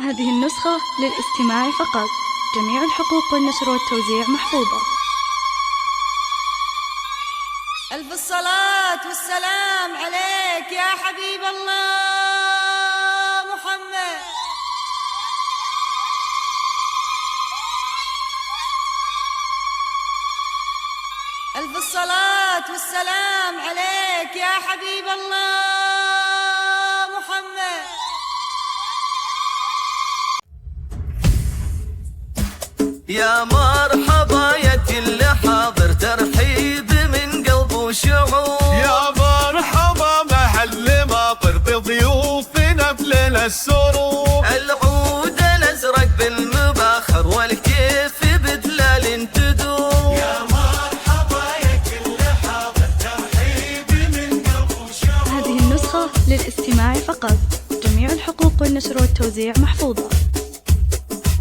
هذه النسخة للاستماع فقط. جميع الحقوق والنشر والتوزيع محفوظة. ألف الصلاة والسلام عليك يا حبيب الله محمد. ألف الصلاة والسلام عليك يا حبيب الله محمد. يا مرحبا يا كل حاضر، ترحيب من قلب وشعور. يا مرحبا محل ماطر بضيوفنا بليلة السرور. العود الازرق بالمباخر والكيف بدلال تدور. يا مرحبا يا كل حاضر، ترحيب من قلب وشعور. هذه النسخة للاستماع فقط. جميع الحقوق والنشر والتوزيع محفوظة.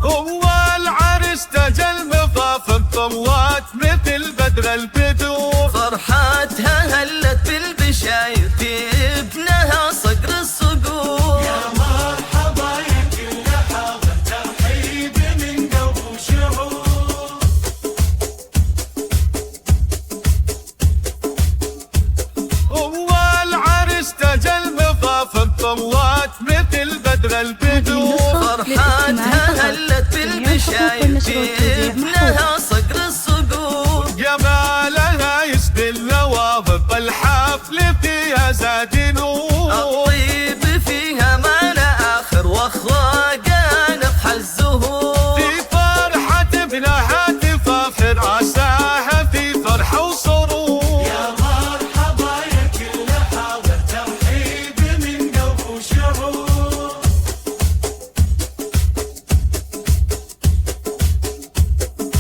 هو العرس تجل مفاخر طوات مثل بدر البدور. فرحاتها هلت بالبشاير في ابنها صقر الصقور. يا مرحبا يا كل حاضر، ترحيب من قلب وشعور. هو العرس تجل مفاخر طوات مثل بدر البدور. فرحاتها هلت بالبشاير في ابنها صقر الصقور. جمالها يسبي اللواظب، الحفل فيها زاد نور. الطيب فيها ما لا آخر واخلاقها نفح الزهور. في فرحة ابنها تفاخر، عساها في فرحة وسرور. يا مرحبا يا كل حاضر، ترحيب من قلب وشعور.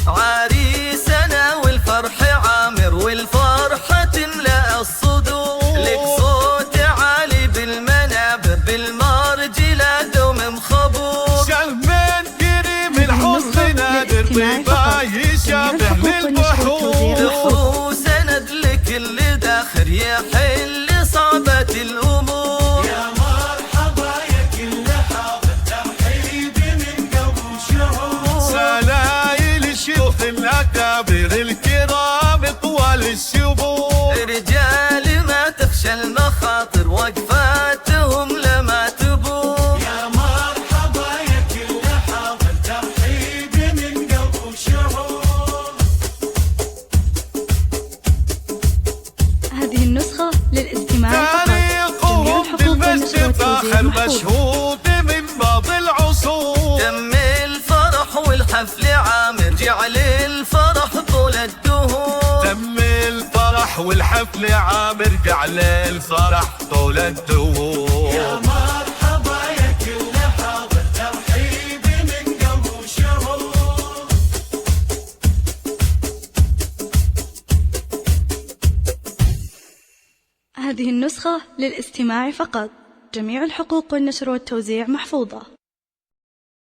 عريسنا والفرح عامر والفرحة تملأ الصدور. لك صوت عالي بالمنابر بالمرجلة دوم مخبور. شمن قريب الحظ نادر، طيبة يشابه للبحور. له سند لكل داخر يحل صعبة الأمور. يا مرحبا يا كل حاضر، ترحيب من قلب وشعور. سلايل الشيوخ الأكابر الكرام طوال الشبور. رجال ما تخشى المخاطر وقفاتهم لما تبور. يا مرحبا يا كل حاضر، ترحيب من قلب وشعور. هذه النسخة للاستماع فقط. جميع تاريخهم الحقوق والنشر بالمجد والتوزيع فاخر محفوظة. مشهود من بعض العصور. تم الفرح والحفل عامر جعل الفرح طول الدهور. تم الفرح والحفل عامر جعل الفرح طول الدهور. يا مرحبا يا كل حاضر، ترحيب من قلب وشعور. هذه النسخة للاستماع فقط. جميع الحقوق والنشر والتوزيع محفوظة.